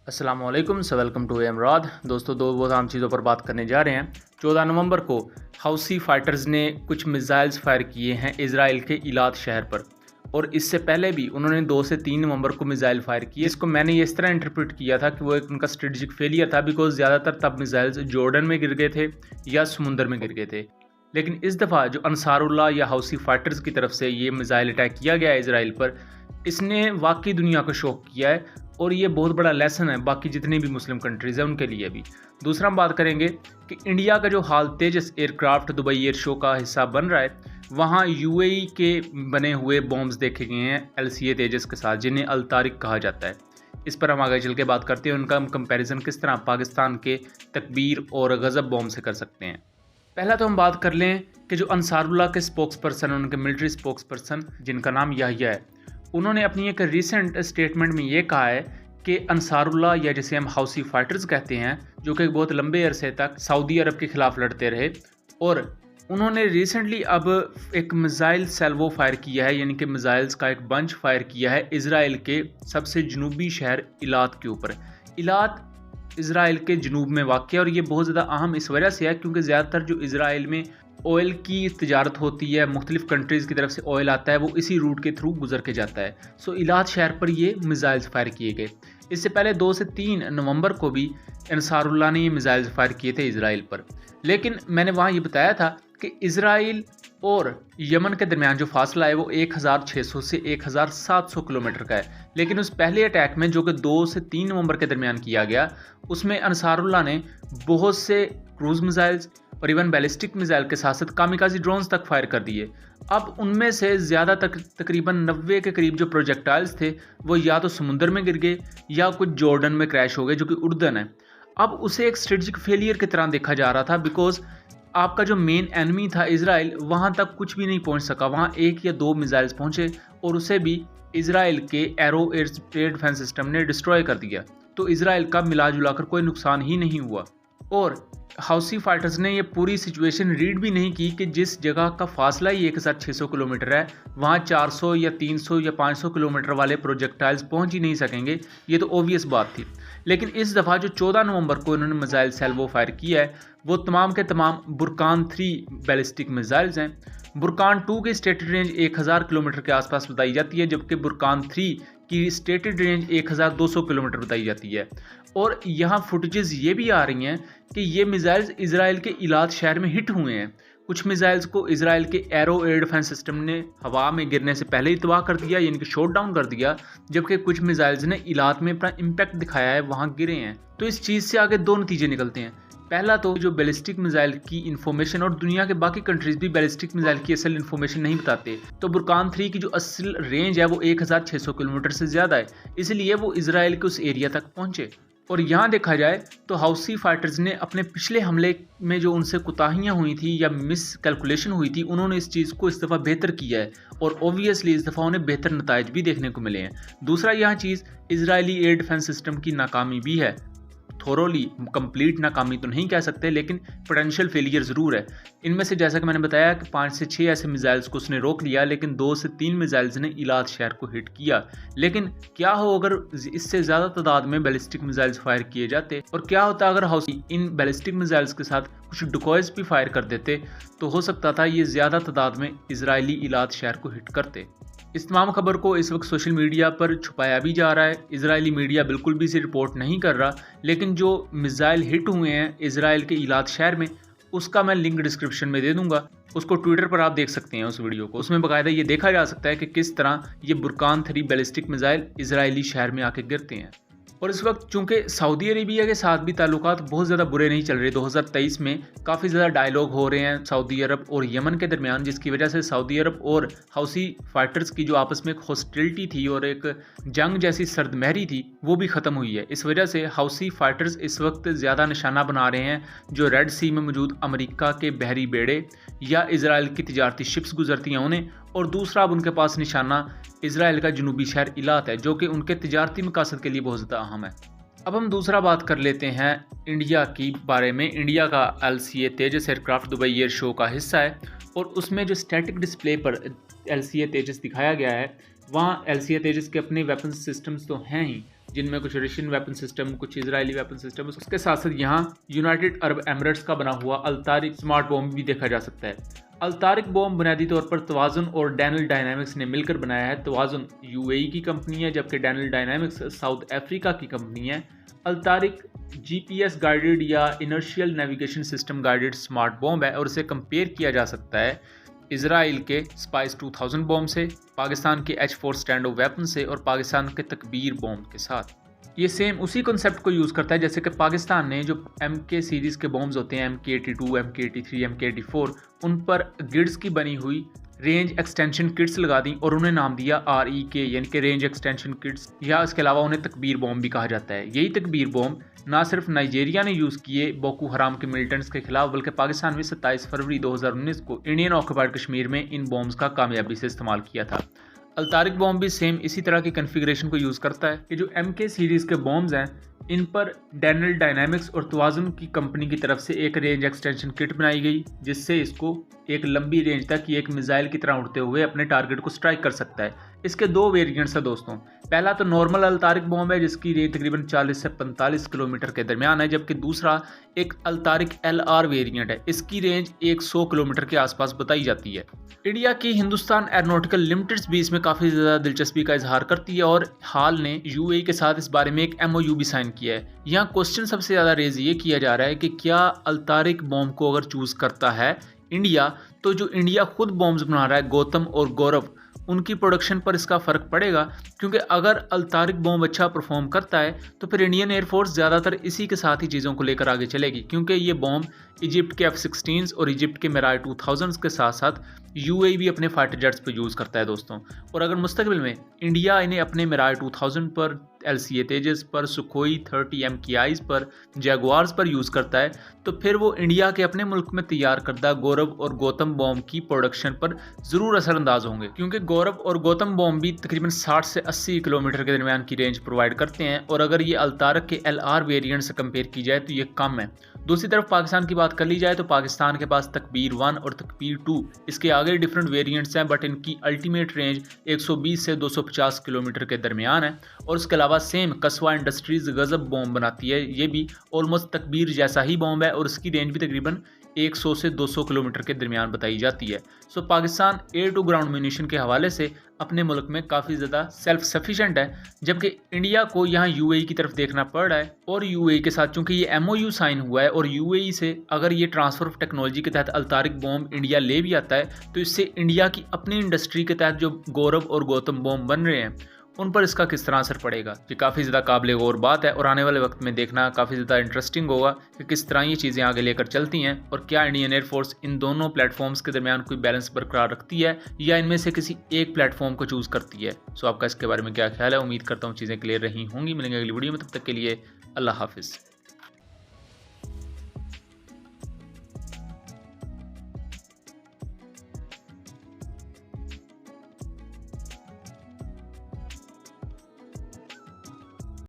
अस्सलाम वालेकुम welcome to एमराद। दोस्तों, दो बहुत आम चीज़ों पर बात करने जा रहे हैं। 14 नवंबर को हौसी फाइटर्स ने कुछ मिसाइल्स फायर किए हैं इजराइल के इलात शहर पर, और इससे पहले भी उन्होंने 2 से 3 नवंबर को मिसाइल फायर किए। इसको मैंने ये इस तरह इंटरप्रेट किया था कि वो एक उनका स्ट्रेटजिक फेलियर था, बिकॉज ज़्यादातर तब मिसाइल्स जॉर्डन में गिर गए थे या समुंदर में गिर गए थे। लेकिन इस दफ़ा जो अंसारुल्लाह या हौसी फाइटर्स की तरफ से ये मिसाइल अटैक किया गया है इजराइल पर, इसने वाकई दुनिया को शॉक किया है, और ये बहुत बड़ा लेसन है बाकी जितनी भी मुस्लिम कंट्रीज़ हैं उनके लिए भी। दूसरा हम बात करेंगे कि इंडिया का जो हाल तेजस एयरक्राफ्ट दुबई एयर शो का हिस्सा बन रहा है, वहाँ यूएई के बने हुए बॉम्ब्स देखे गए हैं एलसीए तेजस के साथ, जिन्हें अल तारिक कहा जाता है। इस पर हम आगे चल के बात करते हैं, उनका हम कंपैरिजन किस तरह पाकिस्तान के तकबीर और गज़ब बॉम्ब से कर सकते हैं। पहला तो हम बात कर लें कि जो अंसारुल्लाह के स्पोक्स पर्सन, उनके मिलिट्री स्पोक्स पर्सन जिनका नाम याहिया है, उन्होंने अपनी एक रिसेंट स्टेटमेंट में ये कहा है कि अंसारुल्लाह, या जिसे हम हौसी फाइटर्स कहते हैं, जो कि बहुत लंबे अरसे तक सऊदी अरब के खिलाफ लड़ते रहे, और उन्होंने रिसेंटली अब एक मिसाइल सेल्वो फायर किया है, यानी कि मिसाइल्स का एक बंच फायर किया है इजराइल के सबसे जनूबी शहर इलात के ऊपर। इलात इजराइल के जनूब में वाक़ है, और ये बहुत ज़्यादा अहम इस वजह से है क्योंकि ज़्यादातर जो इजराइल में ऑयल की तिजारत होती है, मुख्तलिफ़ कंट्रीज़ की तरफ से ऑयल आता है, वो इसी रूट के थ्रू गुजर के जाता है। सो इलात शहर पर ये मिसाइल्स फायर किए गए। इससे पहले 2 से 3 नवंबर को भी अंसारुल्लाह ने ये मिसाइल्स फायर किए थे इजराइल पर। लेकिन मैंने वहाँ ये बताया था कि इजराइल और यमन के दरमियान जो फासला है वो 1600 से 1700 किलोमीटर का है। लेकिन उस पहले अटैक में, जो कि 2 से 3 नवंबर के दरमियान किया गया, उसमें अंसारुल्लाह ने बहुत से क्रूज़ मिसाइल्स और इवन बैलिस्टिक मिसाइल के साथ साथ कामिकाज़ी ड्रोन्स तक फायर कर दिए। अब उनमें से ज़्यादा तकरीबन 90 के करीब जो प्रोजेक्टाइल्स थे वो या तो समुंदर में गिर गए या कुछ जॉर्डन में क्रैश हो गए, जो कि उर्दन है। अब उसे एक स्ट्रेटजिक फेलियर की तरह देखा जा रहा था, बिकॉज आपका जो मेन एनिमी था इजराइल, वहाँ तक कुछ भी नहीं पहुँच सका। वहाँ 1 या 2 मिसाइल्स पहुँचे और उसे भी इजराइल के एरो एयर डिफेंस सिस्टम ने डिस्ट्रॉय कर दिया। तो इजराइल का मिला जुला कर कोई नुकसान ही नहीं हुआ। और हौसी फाइटर्स ने ये पूरी सिचुएशन रीड भी नहीं की कि जिस जगह का फासला ही 1600 किलोमीटर है, वहाँ 400 या 300 या 500 किलोमीटर वाले प्रोजेक्टाइल्स पहुँच ही नहीं सकेंगे। ये तो ओबियस बात थी। लेकिन इस दफ़ा जो 14 नवंबर को इन्होंने मिसाइल सेल्वो फायर किया है, वो तमाम के तमाम बुरकान 3 बैलिस्टिक मिसाइल्स हैं। बुरकान 2 की स्टेटेड रेंज 1000 किलोमीटर के आसपास बताई जाती है, जबकि बुरकान 3 की स्टेटेड रेंज 1200 किलोमीटर बताई जाती है। और यहाँ फुटेजेस ये भी आ रही हैं कि ये मिसाइल्स इजराइल के इलात शहर में हिट हुए हैं। कुछ मिसाइल्स को इजराइल के एरो एयर डिफेंस सिस्टम ने हवा में गिरने से पहले ही तबाह कर दिया, यानी कि शॉट डाउन कर दिया, जबकि कुछ मिसाइल्स ने इलात में अपना इम्पैक्ट दिखाया है, वहाँ गिरे हैं। तो इस चीज़ से आगे 2 नतीजे निकलते हैं। पहला तो जो बैलिस्टिक मिसाइल की इन्फॉर्मेशन, और दुनिया के बाकी कंट्रीज भी बैलिस्टिक मिसाइल की असल इन्फॉर्मेशन नहीं बताते, तो बुरकान 3 की जो असल रेंज है वो 1600 किलोमीटर से ज़्यादा है, इसलिए वो इजराइल के उस एरिया तक पहुँचे। और यहाँ देखा जाए तो हौसी फाइटर्स ने अपने पिछले हमले में जो उनसे कोताहियाँ हुई थी या मिस कैलकुलेशन हुई थी, उन्होंने इस चीज़ को इस दफ़ा बेहतर किया है, और ओबियसली इस दफ़ा उन्हें बेहतर नताइज भी देखने को मिले हैं। दूसरा यहाँ चीज़ इजरायली एयर डिफेंस सिस्टम की नाकामी भी है। थोरोली कंप्लीट नाकामी तो नहीं कह सकते, लेकिन पोटेंशियल फेलियर ज़रूर है। इनमें से जैसा कि मैंने बताया कि 5 से 6 ऐसे मिसाइल्स को उसने रोक लिया, लेकिन 2 से 3 मिसाइल्स ने इलात शहर को हिट किया। लेकिन क्या हो अगर इससे ज़्यादा तादाद में बैलिस्टिक मिसाइल्स फायर किए जाते, और क्या होता अगर हौसी इन बैलिस्टिक मिसाइल्स के साथ कुछ डिकॉयज भी फायर कर देते, तो हो सकता था ये ज़्यादा तादाद में इजरायली इलात शहर को हिट करते। इस तमाम खबर को इस वक्त सोशल मीडिया पर छुपाया भी जा रहा है। इजरायली मीडिया बिल्कुल भी इसे रिपोर्ट नहीं कर रहा, लेकिन जो मिसाइल हिट हुए हैं इजराइल के इलात शहर में, उसका मैं लिंक डिस्क्रिप्शन में दे दूंगा। उसको ट्विटर पर आप देख सकते हैं उस वीडियो को। उसमें बाकायदा ये देखा जा सकता है कि किस तरह ये बुरकान 3 बैलिस्टिक मिसाइल इजरायली शहर में आके गिरते हैं। और इस वक्त चूंकि सऊदी अरेबिया के साथ भी ताल्लुकात बहुत ज़्यादा बुरे नहीं चल रहे, 2023 में काफ़ी ज़्यादा डायलॉग हो रहे हैं सऊदी अरब और यमन के दरमियान, जिसकी वजह से सऊदी अरब और हौसी फाइटर्स की जो आपस में एक हॉस्टिलिटी थी और एक जंग जैसी सर्दमहरी थी, वो भी ख़त्म हुई है। इस वजह से हौसी फाइटर्स इस वक्त ज़्यादा निशाना बना रहे हैं जो रेड सी में मौजूद अमरीका के बहरी बेड़े या इजराइल की तिजारती शिप्स गुजरती हैं उन्हें, और दूसरा अब उनके पास निशाना इजराइल का जनूबी शहर इलात है, जो कि उनके तिजारती मकासद के लिए बहुत ज़्यादा अहम है। अब हम दूसरा बात कर लेते हैं इंडिया की बारे में। इंडिया का LCA तेजस एयरक्राफ्ट दुबई एयर शो का हिस्सा है, और उसमें जो स्टैटिक डिस्प्ले पर LCA तेजस दिखाया गया है, वहाँ LCA तेजस के अपने वेपन सिस्टम्स तो हैं ही, जिनमें कुछ रशियन वेपन सिस्टम, कुछ इजरायली वेपन सिस्टम, उसके साथ साथ यहाँ यूनाइटेड अरब एमिरेट्स का बना हुआ अल-तारिक स्मार्ट बॉम्ब भी देखा जा सकता है। अल-तारिक बॉम्ब बुनियादी तौर पर तवाज़ुन और डैनल डायनामिक्स ने मिलकर बनाया है। तवाज़ुन यूएई की कंपनी है, जबकि डैनल डायनामिक्स साउथ अफ्रीका की कंपनी है। अल-तारिक जीपीएस गाइडेड या inertial navigation system guided smart bomb है और इसे कंपेयर किया जा सकता है इजराइल के स्पाइस 2000 बॉम्ब से, पाकिस्तान के H4 स्टैंड ऑफ वेपन से और पाकिस्तान के तकबीर बॉम्ब के साथ। ये सेम उसी कॉन्सेप्ट को यूज़ करता है जैसे कि पाकिस्तान ने जो MK सीरीज़ के बॉम्ब्स होते हैं, MK82, MK83, MK84, उन पर गिड्स की बनी हुई रेंज एक्सटेंशन किट्स लगा दी और उन्हें नाम दिया REK, यानी कि रेंज एक्सटेंशन किट्स, या इसके अलावा उन्हें तकबीर बॉम्ब भी कहा जाता है। यही तकबीर बॉम्ब ना सिर्फ नाइजीरिया ने यूज़ किए बोको हराम के मिलिटेंट्स के खिलाफ, बल्कि पाकिस्तान में 27 फरवरी 2019 को इंडियन ऑक्यूपाइड कश्मीर में इन बॉम्ब्स का कामयाबी से इस्तेमाल किया था। अल-तारिक बॉम्ब भी सेम इसी तरह की कन्फिग्रेशन को यूज़ करता है कि जो MK सीरीज़ के बॉम्ब्स हैं, इन पर डैनल डायनामिक्स और तवाज़ुन की कंपनी की तरफ से एक रेंज एक्सटेंशन किट बनाई गई, जिससे इसको एक लंबी रेंज तक एक मिसाइल की तरह उड़ते हुए अपने टारगेट को स्ट्राइक कर सकता है। इसके दो वेरिएंट्स हैं दोस्तों। पहला तो नॉर्मल अल-तारिक बॉम्ब है जिसकी रेंज तकरीबन 40 से 45 किलोमीटर के दरमियान है, जबकि दूसरा एक अल-तारिक LR वेरिएंट है। इसकी रेंज 100 किलोमीटर के आसपास बताई जाती है। इंडिया की हिंदुस्तान एरोनॉटिकल लिमिटेड भी इसमें काफ़ी ज़्यादा दिलचस्पी का इजहार करती है और हाल ने UAE के साथ इस बारे में एक MOU भी साइन किया है। यहाँ क्वेश्चन सबसे ज़्यादा रेज ये किया जा रहा है कि क्या अल-तारिक बॉम्ब को अगर चूज़ करता है इंडिया, तो जो इंडिया खुद बॉम्ब्स बना रहा है, गौतम और गौरव, उनकी प्रोडक्शन पर इसका फ़र्क पड़ेगा? क्योंकि अगर अल-तारिक बॉम्ब अच्छा परफॉर्म करता है तो फिर इंडियन एयरफोर्स ज़्यादातर इसी के साथ ही चीज़ों को लेकर आगे चलेगी, क्योंकि ये बॉम्ब इजिप्ट के F-16 और इजिप्ट के मिराज 2000 के साथ साथ UAE भी अपने फाइटर जेट्स पर यूज़ करता है दोस्तों। और अगर मुस्तकबिल में इंडिया इन्हें अपने मिराज 2000 पर, LCA तेजस पर, सुखोई 30 MKIs पर, जैगुआर्स पर यूज़ करता है, तो फिर वो इंडिया के अपने मुल्क में तैयार करदा गौरव और गौतम बॉम्ब की प्रोडक्शन पर ज़रूर असरअंदाज होंगे, क्योंकि गौरव और गौतम बॉम्ब भी तकरीबन 60 से 80 किलोमीटर के दरमियान की रेंज प्रोवाइड करते हैं, और अगर ये अल-तारिक के LR वेरिएंट से कंपेयर की जाए तो ये कम है। दूसरी तरफ पाकिस्तान की बात कर ली जाए तो पाकिस्तान के पास तकबीर 1 और तकबीर 2, इसके आगे डिफरेंट वेरिएंट्स हैं, बट इनकी अल्टीमेट रेंज 120 से 250 किलोमीटर के दरमियान है। और उसके अलावा सेम कस्वा इंडस्ट्रीज़ गजब बॉम्ब बनाती है, ये भी ऑलमोस्ट तकबीर जैसा ही बॉम्ब है और इसकी रेंज भी तकरीबन 100 से 200 किलोमीटर के दरमियान बताई जाती है। So Pakistan air to ground munition के हवाले से अपने मुल्क में काफ़ी ज़्यादा सेल्फ सफिशेंट है, जबकि इंडिया को यहाँ UAE की तरफ देखना पड़ रहा है। और UAE के साथ चूंकि ये MOU साइन हुआ है और UAE से अगर ये ट्रांसफ़र ऑफ टेक्नोलॉजी के तहत अल-तारिक बॉम्ब इंडिया ले भी आता है, तो इससे इंडिया की अपनी इंडस्ट्री के तहत जो गौरव और गौतम बॉम्ब बन रहे हैं उन पर इसका किस तरह असर पड़ेगा, ये काफ़ी ज़्यादा काबिल गौर बात है। और आने वाले वक्त में देखना काफ़ी ज़्यादा इंटरेस्टिंग होगा कि किस तरह ये चीज़ें आगे लेकर चलती हैं और क्या इंडियन एयरफोर्स इन दोनों प्लेटफॉर्म्स के दरमियान कोई बैलेंस बरकरार रखती है या इनमें से किसी एक प्लेटफॉर्म को चूज़ करती है। सो आपका इसके बारे में क्या ख्याल है? उम्मीद करता हूँ चीज़ें क्लियर रही होंगी। मिलेंगे अगली वीडियो में, तब तक के लिए अल्लाह हाफिज़।